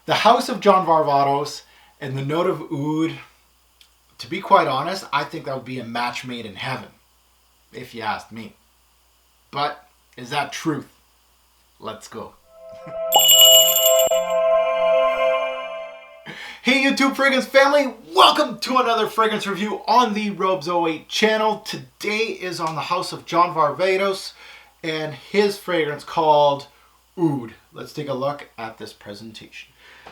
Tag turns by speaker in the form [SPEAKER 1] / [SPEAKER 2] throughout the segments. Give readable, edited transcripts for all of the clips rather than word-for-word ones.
[SPEAKER 1] The House of John Varvatos and the note of oud, to be quite honest, I think that would be a match made in heaven, if you asked me. But is that truth? Let's go. Hey YouTube fragrance family, welcome to another fragrance review on the Robes08 channel. Today is on the House of John Varvatos and his fragrance called Oud. Let's take a look at this presentation.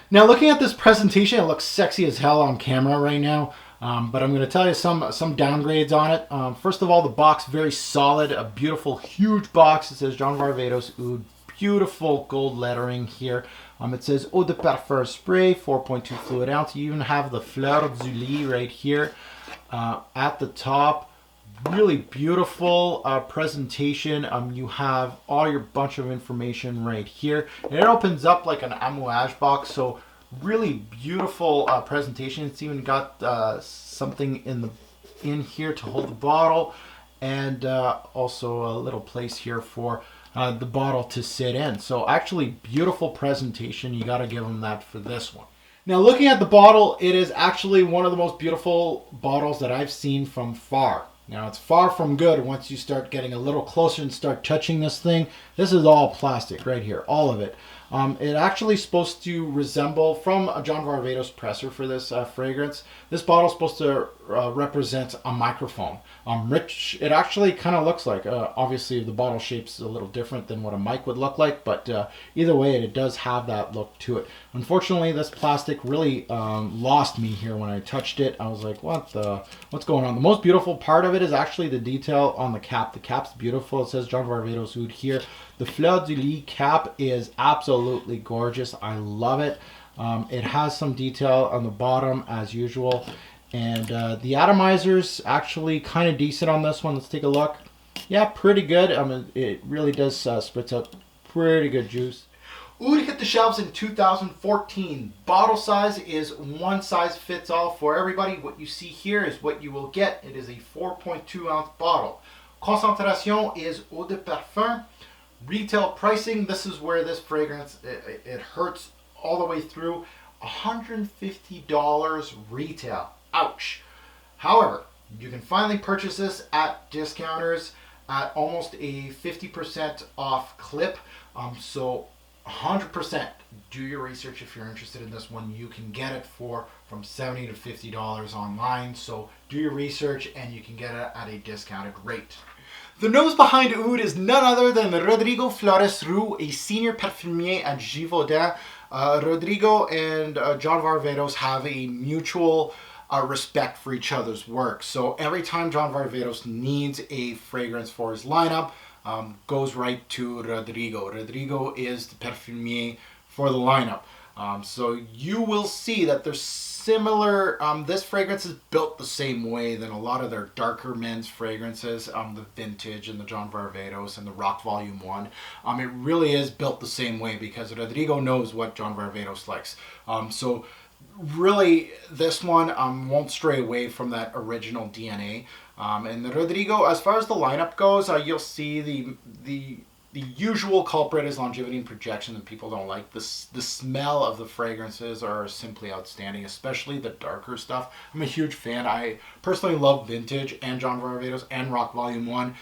[SPEAKER 1] Now looking at this presentation, it looks sexy as hell on camera right now, but I'm going to tell you some downgrades on it. First of all, the box, very solid, a beautiful huge box. It says John Varvatos Oud. Beautiful gold lettering here. It says Eau de Parfum Spray, 4.2 fluid ounce. You even have the Fleur du Lys right here at the top. Really beautiful presentation. You have all your bunch of information right here. And it opens up like an amouage box, so really beautiful presentation. It's even got something in here to hold the bottle, and also a little place here for the bottle to sit in. So actually beautiful presentation. You got to give them that for this one. Now looking at the bottle, it is actually one of the most beautiful bottles that I've seen from far. Now it's far from good once you start getting a little closer and start touching this thing. This is all plastic right here, all of it. It actually is supposed to resemble, from a John Varvatos presser for this fragrance, this bottle is supposed to represent a microphone. It actually kind of looks like, obviously the bottle shape's a little different than what a mic would look like, but either way it does have that look to it. Unfortunately, this plastic really lost me here when I touched it. I was like, what's going on? The most beautiful part of it is actually the detail on the cap. The cap's beautiful. It says John Varvatos Oud here. The Fleur du Lys cap is absolutely gorgeous. I love it. It has some detail on the bottom as usual. And the atomizer's actually kind of decent on this one. Let's take a look. Yeah, pretty good. It really does spit out pretty good juice. Oud hit the shelves in 2014. Bottle size is one size fits all for everybody. What you see here is what you will get. It is a 4.2 ounce bottle. Concentration is Eau de Parfum. Retail pricing, this is where this fragrance, it hurts all the way through. $150 retail. Ouch. However, you can finally purchase this at discounters at almost a 50% off clip. So 100% do your research if you're interested in this one. You can get it from $70 to $50 online. So do your research and you can get it at a discounted rate. The nose behind Oud is none other than Rodrigo Flores Roux, a senior parfumier at Givaudan. Rodrigo and John Varvatos have a mutual respect for each other's work. So every time John Varvatos needs a fragrance for his lineup, goes right to Rodrigo. Rodrigo is the perfumier for the lineup. So you will see that there's similar, this fragrance is built the same way than a lot of their darker men's fragrances, the Vintage and the John Varvatos and the Rock Volume 1. It really is built the same way because Rodrigo knows what John Varvatos likes. So really this one won't stray away from that original DNA. And the Rodrigo, as far as the lineup goes, you'll see the usual culprit is longevity and projection that people don't like. The smell of the fragrances are simply outstanding, especially the darker stuff. I'm a huge fan. I personally love Vintage and John Varvatos and Rock Volume 1.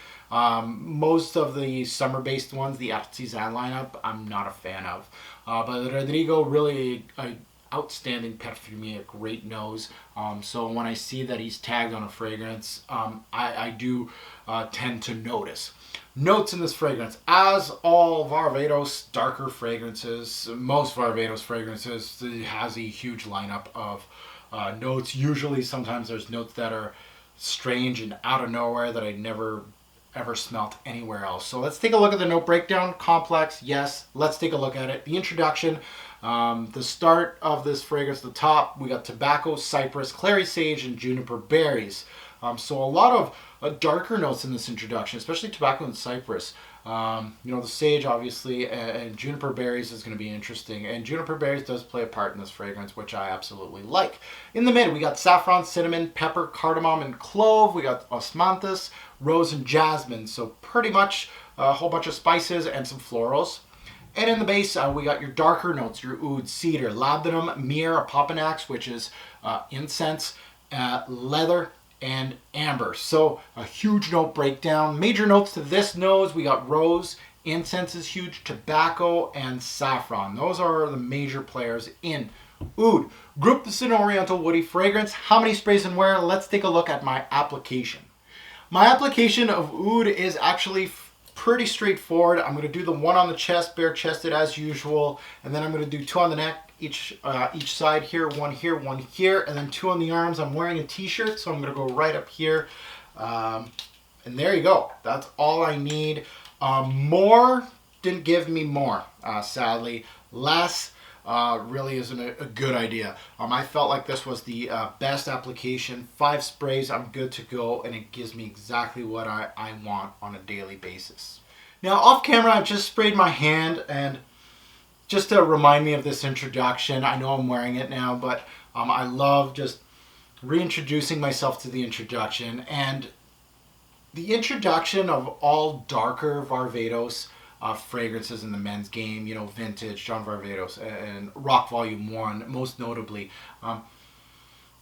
[SPEAKER 1] Most of the summer-based ones, the Artisan lineup, I'm not a fan of. But Rodrigo, really outstanding perfumier, great nose. So when I see that he's tagged on a fragrance, I do tend to notice. Notes in this fragrance, as all Varvatos darker fragrances, most Varvatos fragrances, it has a huge lineup of notes. Usually sometimes there's notes that are strange and out of nowhere that I never ever smelt anywhere else. So let's take a look at the note breakdown. Complex, yes. Let's take a look at it. The introduction, the start of this fragrance, the top, we got tobacco, cypress, clary sage, and juniper berries. So a lot of darker notes in this introduction, especially tobacco and cypress. The sage, obviously, and juniper berries is going to be interesting. And juniper berries does play a part in this fragrance, which I absolutely like. In the mid, we got saffron, cinnamon, pepper, cardamom, and clove. We got osmanthus, rose, and jasmine. So pretty much a whole bunch of spices and some florals. And in the base, we got your darker notes, your oud, cedar, labdanum, myrrh, papanax, which is incense, leather, and amber. So a huge note breakdown. Major notes to this nose, we got rose, incense is huge, tobacco, and saffron. Those are the major players in oud. Group this in Oriental Woody Fragrance. How many sprays and where? Let's take a look at my application. My application of oud is actually pretty straightforward. I'm going to do the one on the chest, bare chested as usual, and then I'm going to do two on the neck, each side here, one here, and then two on the arms. I'm wearing a t-shirt, so I'm going to go right up here, and there you go. That's all I need. More didn't give me more, sadly. Less really isn't a good idea. I felt like this was the best application. 5 sprays, I'm good to go, and it gives me exactly what I want on a daily basis. Now, off camera, I just sprayed my hand, and just to remind me of this introduction, I know I'm wearing it now, but I love just reintroducing myself to the introduction. And the introduction of all darker Varvatos fragrances in the men's game, you know, vintage, John Varvatos, and Rock Volume 1, most notably.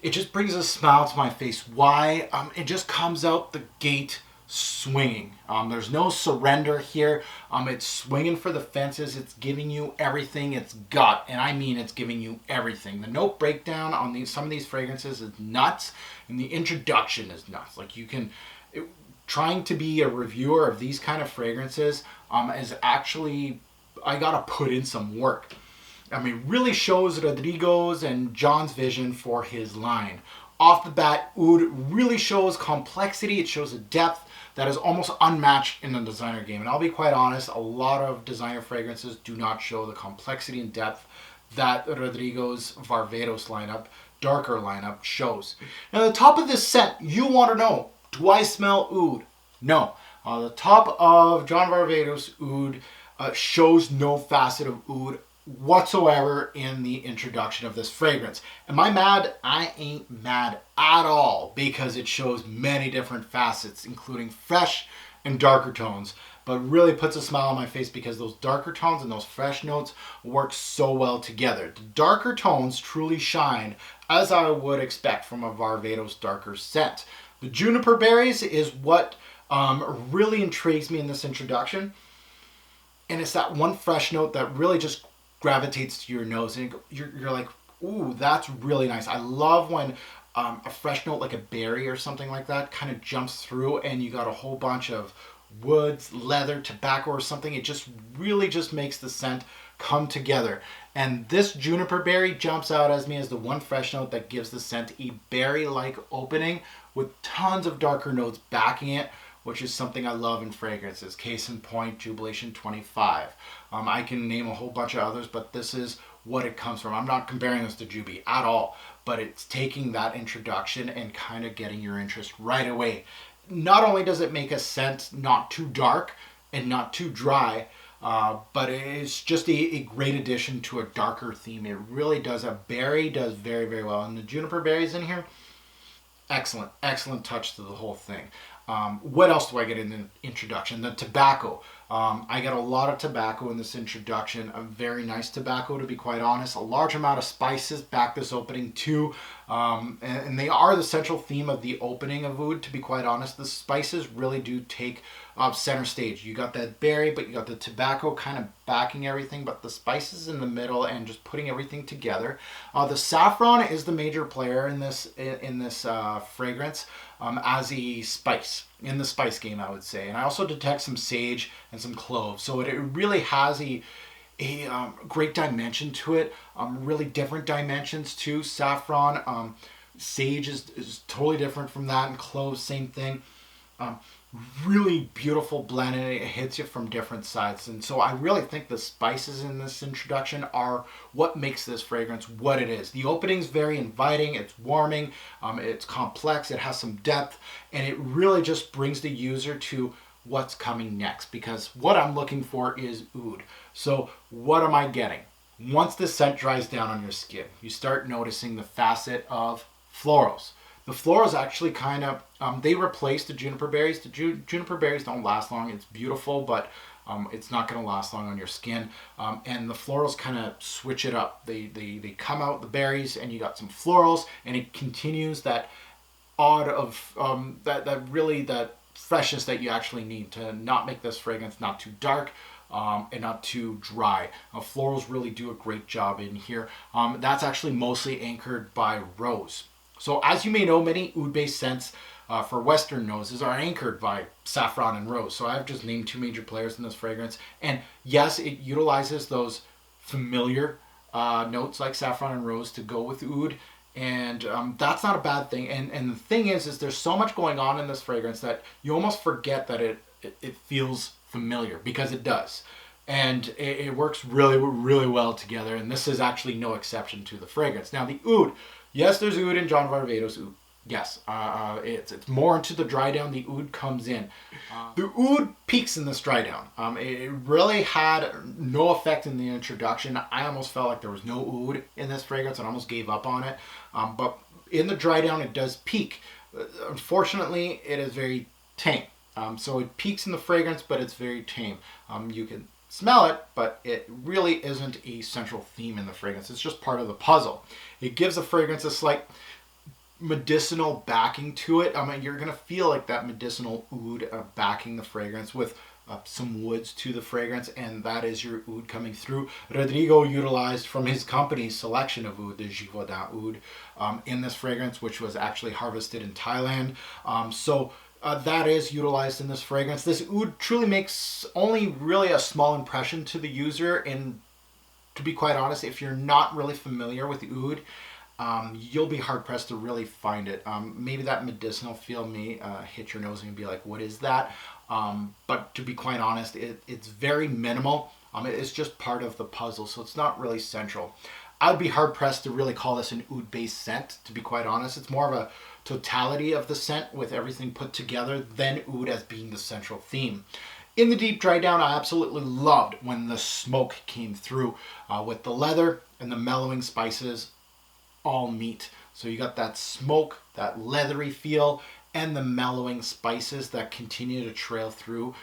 [SPEAKER 1] It just brings a smile to my face. Why? It just comes out the gate swinging. There's no surrender here. It's swinging for the fences. It's giving you everything it's got, and I mean it's giving you everything. The note breakdown on some of these fragrances is nuts, and the introduction is nuts. Like trying to be a reviewer of these kind of fragrances is actually, I gotta put in some work. I mean, really shows Rodrigo's and John's vision for his line. Off the bat, oud really shows complexity. It shows a depth that is almost unmatched in the designer game. And I'll be quite honest, a lot of designer fragrances do not show the complexity and depth that Rodrigo's Varvatos lineup, darker lineup, shows. Now, the top of this scent, you want to know, do I smell oud? No. The top of John Varvatos oud shows no facet of oud whatsoever in the introduction of this fragrance. Am I mad? I ain't mad at all, because it shows many different facets, including fresh and darker tones, but really puts a smile on my face because those darker tones and those fresh notes work so well together. The darker tones truly shine, as I would expect from a Varvatos darker scent. The juniper berries is what really intrigues me in this introduction, and it's that one fresh note that really just gravitates to your nose, and you're like, ooh, that's really nice. I love when a fresh note like a berry or something like that kind of jumps through, and you got a whole bunch of woods, leather, tobacco or something. It just really just makes the scent come together. And this juniper berry jumps out as me as the one fresh note that gives the scent a berry-like opening with tons of darker notes backing it, which is something I love in fragrances. Case in point, Jubilation 25. I can name a whole bunch of others, but this is what it comes from. I'm not comparing this to Juby at all, but it's taking that introduction and kind of getting your interest right away. Not only does it make a scent not too dark and not too dry, but it's just a great addition to a darker theme. It really does. A berry does very, very well. And the juniper berries in here, excellent, excellent touch to the whole thing. What else do I get in the introduction? The tobacco. I get a lot of tobacco in this introduction. A very nice tobacco, to be quite honest. A large amount of spices back this opening too. And they are the central theme of the opening of oud, to be quite honest. The spices really do take center stage. You got that berry, but you got the tobacco kind of backing everything, but the spices in the middle and just putting everything together. The saffron is the major player in this fragrance as a spice in the spice game, I would say. And I also detect some sage and some cloves, so it really has a great dimension to it. Really different dimensions too. Saffron, sage is totally different from that, and cloves, same thing. Really beautiful blend, and it hits you from different sides. And so I really think the spices in this introduction are what makes this fragrance what it is. The opening's very inviting, it's warming, it's complex, it has some depth, and it really just brings the user to what's coming next, because what I'm looking for is oud. So what am I getting? Once the scent dries down on your skin, you start noticing the facet of florals. The florals actually kind of, they replace the juniper berries. The juniper berries don't last long. It's beautiful, but It's not going to last long on your skin. And the florals kind of switch it up. They come out, the berries, and you got some florals, and it continues that odd of that freshness that you actually need to not make this fragrance not too dark, and not too dry. Florals really do a great job in here. That's actually mostly anchored by rose. So as you may know, many oud-based scents for Western noses are anchored by saffron and rose. So I've just named two major players in this fragrance. And yes, it utilizes those familiar notes like saffron and rose to go with oud. And that's not a bad thing. And the thing is there's so much going on in this fragrance that you almost forget that it feels familiar, because it does. And it works really, really well together. And this is actually no exception to the fragrance. Now the oud, yes, there's oud in John Varvatos oud. Yes, it's more into the dry down. The oud comes in. The oud peaks in this dry down. It really had no effect in the introduction. I almost felt like there was no oud in this fragrance and almost gave up on it. But in the dry down, it does peak. Unfortunately, it is very tame. So it peaks in the fragrance, but it's very tame. You can smell it, but it really isn't a central theme in the fragrance. It's just part of the puzzle. It gives the fragrance a slight medicinal backing to it. You're going to feel like that medicinal oud backing the fragrance with some woods to the fragrance, and that is your oud coming through. Rodrigo utilized from his company's selection of oud, the Givaudan oud, in this fragrance, which was actually harvested in Thailand. That is utilized in this fragrance. This oud truly makes only really a small impression to the user, and to be quite honest, if you're not really familiar with oud, you'll be hard pressed to really find it. Maybe that medicinal feel may hit your nose and be like, what is that? But to be quite honest, it's very minimal. It's just part of the puzzle, so it's not really central. I would be hard pressed to really call this an oud based scent, to be quite honest. It's more of a totality of the scent with everything put together than oud as being the central theme. In the deep dry down, I absolutely loved when the smoke came through with the leather and the mellowing spices all meet. So you got that smoke, that leathery feel, and the mellowing spices that continue to trail through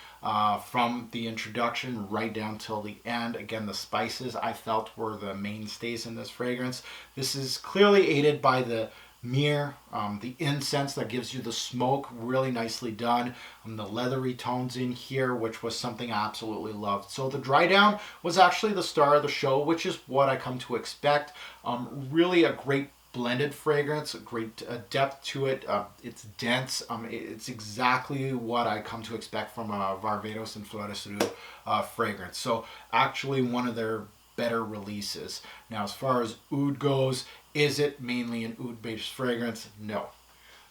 [SPEAKER 1] from the introduction right down till the end. Again, the spices I felt were the mainstays in this fragrance. This is clearly aided by the myrrh, the incense that gives you the smoke, really nicely done. The leathery tones in here, which was something I absolutely loved. So the dry down was actually the star of the show, which is what I come to expect. Really a great blended fragrance, a great depth to it. It's dense. It's exactly what I come to expect from a Varvatos and Floresuru fragrance. So actually one of their better releases. Now, as far as oud goes, is it mainly an oud-based fragrance? No.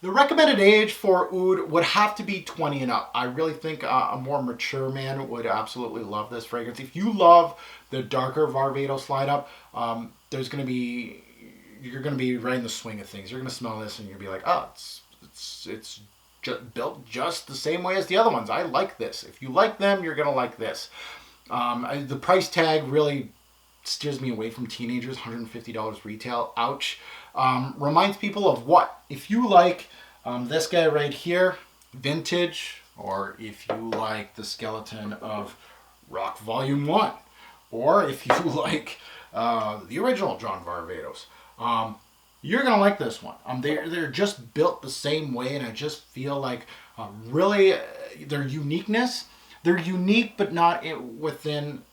[SPEAKER 1] The recommended age for oud would have to be 20 and up. I really think a more mature man would absolutely love this fragrance. If you love the darker Varvatos lineup, you're going to be right in the swing of things. You're going to smell this and you'll be like, oh, it's built just the same way as the other ones. I like this. If you like them, you're going to like this. The price tag really steers me away from teenagers. $150 retail. Ouch. Reminds people of what? If you like this guy right here, vintage, or if you like the skeleton of Rock Volume 1, or if you like the original John Varvatos, you're going to like this one. They're just built the same way, and I just feel like really their uniqueness, they're unique but not within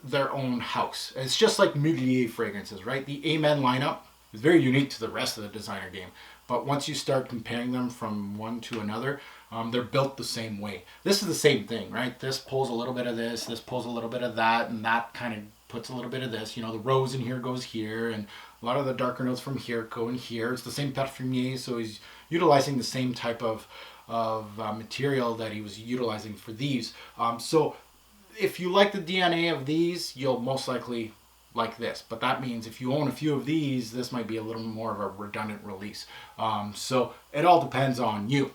[SPEAKER 1] their own house. It's just like Mugler fragrances, right? The Amen lineup is very unique to the rest of the designer game, but once you start comparing them from one to another, they're built the same way. This is the same thing, right? This pulls a little bit of this pulls a little bit of that, and that kind of puts a little bit of this. You know, the rose in here goes here, and a lot of the darker notes from here go in here. It's the same parfumier, so he's utilizing the same type of material that he was utilizing for these. So if you like the DNA of these, you'll most likely like this. But that means if you own a few of these, this might be a little more of a redundant release. So it all depends on you.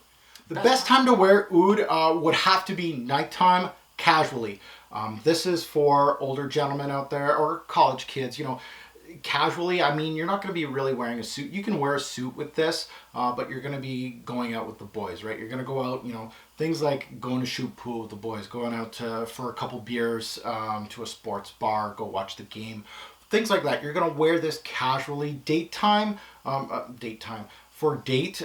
[SPEAKER 1] The best time to wear oud would have to be nighttime, casually. This is for older gentlemen out there or college kids. You know, casually, I mean, you're not going to be really wearing a suit. You can wear a suit with this, but you're going to be going out with the boys, right? You're going to go out, things like going to shoot pool with the boys, going out for a couple beers to a sports bar, go watch the game, things like that. You're going to wear this casually. Date time for date.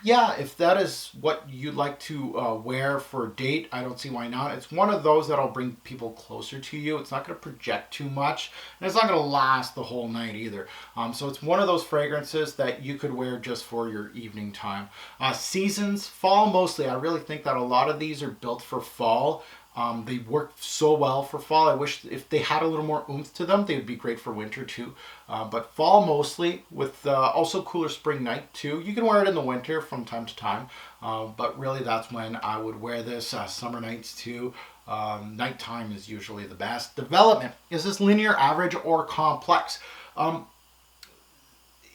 [SPEAKER 1] Yeah, if that is what you'd like to wear for a date, I don't see why not. It's one of those that'll bring people closer to you. It's not going to project too much, and it's not going to last the whole night either. So it's one of those fragrances that you could wear just for your evening time. Seasons, fall mostly. I really think that a lot of these are built for fall. They work so well for fall. I wish if they had a little more oomph to them, they would be great for winter too. But fall mostly, with also cooler spring night too. You can wear it in the winter from time to time, but really that's when I would wear this. Summer nights too. Nighttime is usually the best. Development. Is this linear, average, or complex?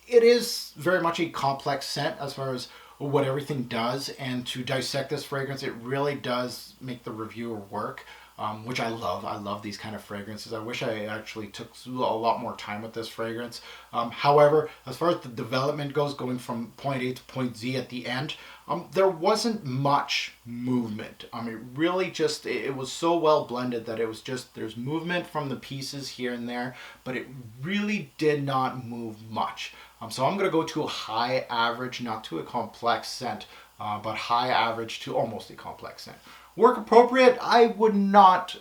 [SPEAKER 1] It is very much a complex scent as far as what everything does, and to dissect this fragrance, it really does make the reviewer work, which I love. I love these kind of fragrances. I wish I actually took a lot more time with this fragrance. However, as far as the development goes, going from point A to point Z at the end, there wasn't much movement. It really just, it was so well blended that it was just, there's movement from the pieces here and there, but it really did not move much. So I'm going to go to a high average, not to a complex scent, but high average to almost a complex scent. Work appropriate, I would not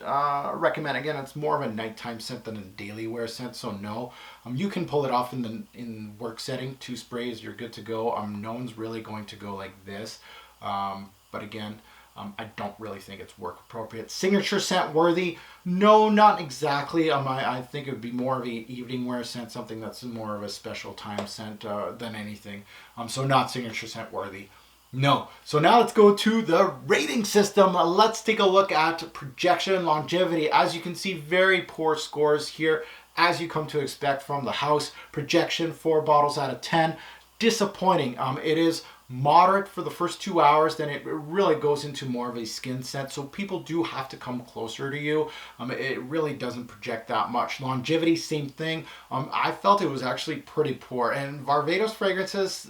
[SPEAKER 1] recommend. Again, it's more of a nighttime scent than a daily wear scent, so no. You can pull it off in work setting. 2 sprays, you're good to go. No one's really going to go like this. But again, I don't really think it's work appropriate. Signature scent worthy? No, not exactly. I think it would be more of a evening wear scent, something that's more of a special time scent than anything. So not signature scent worthy. No. So now let's go to the rating system. Let's take a look at projection, longevity. As you can see, very poor scores here, as you come to expect from the house. Projection, 4 bottles out of 10. Disappointing. It is moderate for the first 2 hours, then it really goes into more of a skin scent, so people do have to come closer to you. It really doesn't project that much. Longevity, same thing. I felt it was actually pretty poor, and Varvatos fragrances,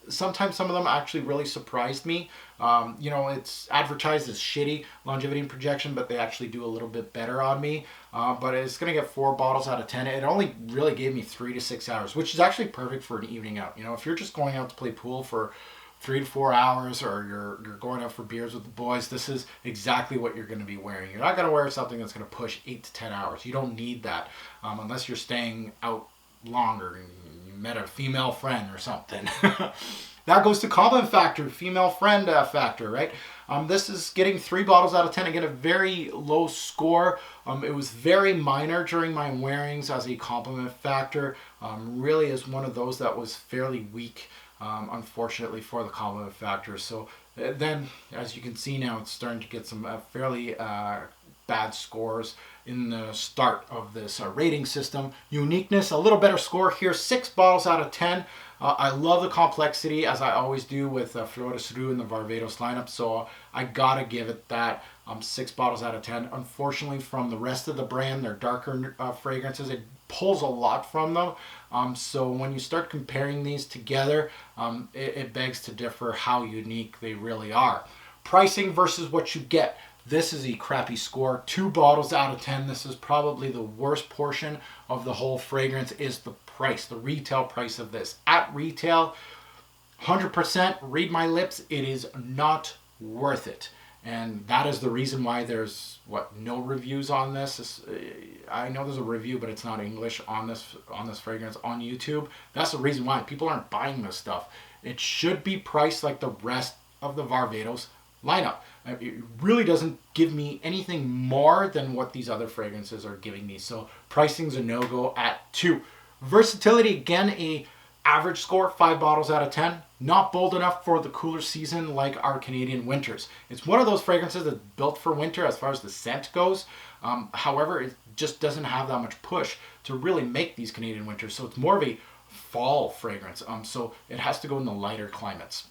[SPEAKER 1] sometimes some of them actually really surprised me. It's advertised as shitty longevity and projection, but they actually do a little bit better on me. But it's going to get 4 bottles out of 10. It only really gave me 3 to 6 hours, which is actually perfect for an evening out. If you're just going out to play pool for 3 to 4 hours, or you're going out for beers with the boys, this is exactly what you're going to be wearing. You're not going to wear something that's going to push 8 to 10 hours. You don't need that unless you're staying out longer and you met a female friend or something. That goes to compliment factor, female friend factor, right? This is getting 3 bottles out of 10. Again, a very low score. It was very minor during my wearings as a compliment factor. Really is one of those that was fairly weak, unfortunately, for the compliment factor. So then, as you can see now, it's starting to get some fairly bad scores in the start of this rating system. Uniqueness, a little better score here, 6 bottles out of 10. I love the complexity, as I always do with Varvatos in the Varvatos lineup, so I gotta give it that 6 bottles out of 10. Unfortunately, from the rest of the brand, their darker fragrances, it pulls a lot from them. So when you start comparing these together, it begs to differ how unique they really are. Pricing versus what you get. This is a crappy score, 2 bottles out of 10. This is probably the worst portion of the whole fragrance, is the price, the retail price of this. At retail, 100%, read my lips, it is not worth it. And that is the reason why there's, no reviews on this. I know there's a review, but it's not English on this fragrance on YouTube. That's the reason why people aren't buying this stuff. It should be priced like the rest of the Varvatos lineup. It really doesn't give me anything more than what these other fragrances are giving me. So pricing's a no-go at 2. Versatility, again, a average score, 5 bottles out of 10. Not bold enough for the cooler season like our Canadian winters. It's one of those fragrances that's built for winter as far as the scent goes. However, it just doesn't have that much push to really make these Canadian winters. So it's more of a fall fragrance. So it has to go in the lighter climates.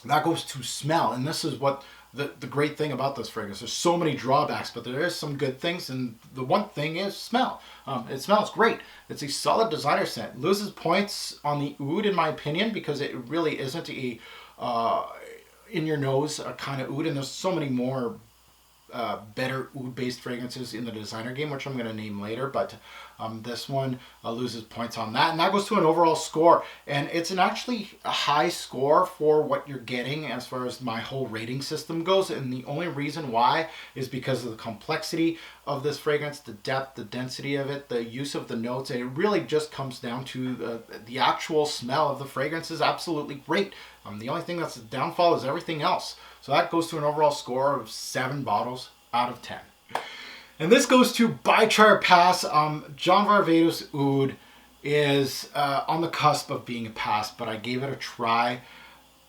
[SPEAKER 1] That goes to smell, and this is what the great thing about this fragrance. There's so many drawbacks, but there is some good things, and the one thing is smell. It smells great. It's a solid designer scent. Loses points on the oud in my opinion because it really isn't a in your nose kind of oud, and there's so many more better oud-based fragrances in the designer game, which I'm going to name later, but this one loses points on that, and that goes to an overall score, and it's an actually a high score for what you're getting as far as my whole rating system goes, and the only reason why is because of the complexity of this fragrance, the depth, the density of it, the use of the notes, and it really just comes down to the actual smell of the fragrance is absolutely great. The only thing that's a downfall is everything else. So that goes to an overall score of 7 bottles out of 10. And this goes to Bychar Pass. John Varvatos Oud is on the cusp of being a pass, but I gave it a try,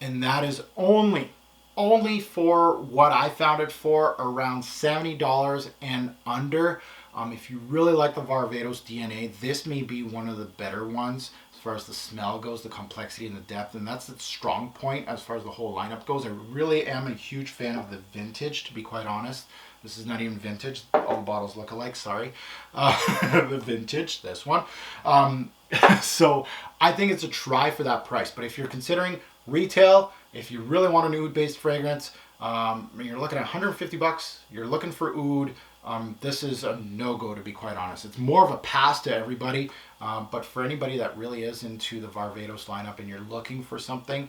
[SPEAKER 1] and that is only for what I found it for, around $70 and under. If you really like the Varvatos DNA, this may be one of the better ones as far as the smell goes, the complexity and the depth, and that's the strong point as far as the whole lineup goes. I really am a huge fan of the vintage, to be quite honest. This is not even vintage. All the bottles look alike, sorry. The vintage, this one. So I think it's a try for that price. But if you're considering retail, if you really want an oud-based fragrance, you're looking at 150 bucks, you're looking for oud, this is a no-go, to be quite honest. It's more of a pass to everybody, but for anybody that really is into the Varvatos lineup and you're looking for something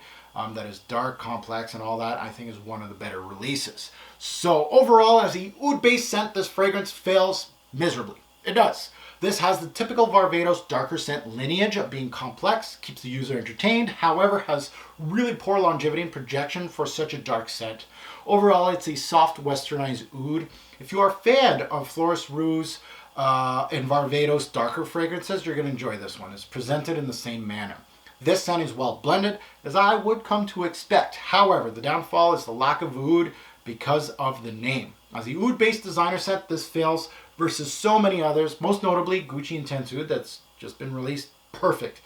[SPEAKER 1] that is dark, complex, and all that, I think is one of the better releases. So overall, as a oud-based scent, this fragrance fails miserably. It does. This has the typical Varvatos darker scent lineage of being complex, keeps the user entertained, however has really poor longevity and projection for such a dark scent. Overall, it's a soft westernized oud. If you are a fan of Florist Rouge and Varvatos darker fragrances, you're going to enjoy this one. It's presented in the same manner. This scent is well blended, as I would come to expect. However, the downfall is the lack of oud because of the name. As a oud-based designer scent, this fails versus so many others, most notably Gucci Intense Oud that's just been released. Perfect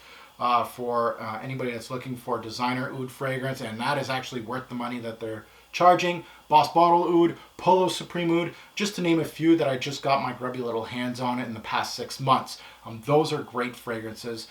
[SPEAKER 1] for anybody that's looking for designer oud fragrance, and that is actually worth the money that they're charging. Boss Bottle Oud, Polo Supreme Oud, just to name a few that I just got my grubby little hands on it in the past 6 months. Those are great fragrances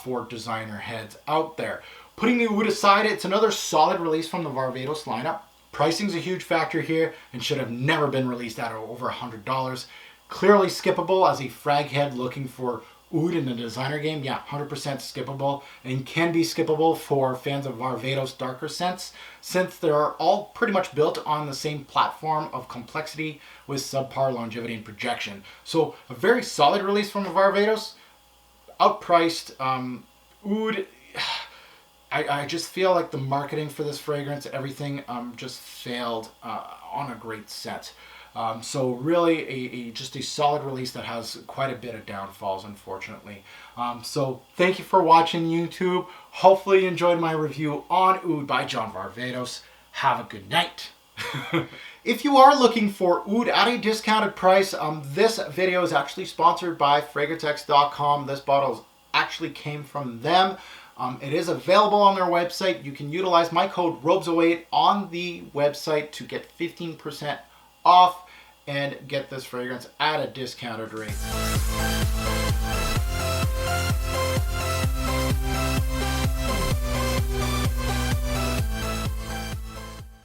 [SPEAKER 1] for designer heads out there. Putting the oud aside, it's another solid release from the Varvatos lineup. Pricing's a huge factor here and should have never been released at over $100. Clearly skippable as a frag head looking for oud in the designer game. Yeah, 100% skippable, and can be skippable for fans of Varvatos darker scents, since they're all pretty much built on the same platform of complexity with subpar longevity and projection. So a very solid release from the Varvatos. Outpriced. Oud, I just feel like the marketing for this fragrance, everything just failed on a great set. So really just a solid release that has quite a bit of downfalls, unfortunately. So thank you for watching YouTube. Hopefully you enjoyed my review on Oud by John Varvatos. Have a good night. If you are looking for oud at a discounted price, this video is actually sponsored by FragranceX.com. This bottle actually came from them. It is available on their website. You can utilize my code ROBES08 on the website to get 15% off and get this fragrance at a discounted rate.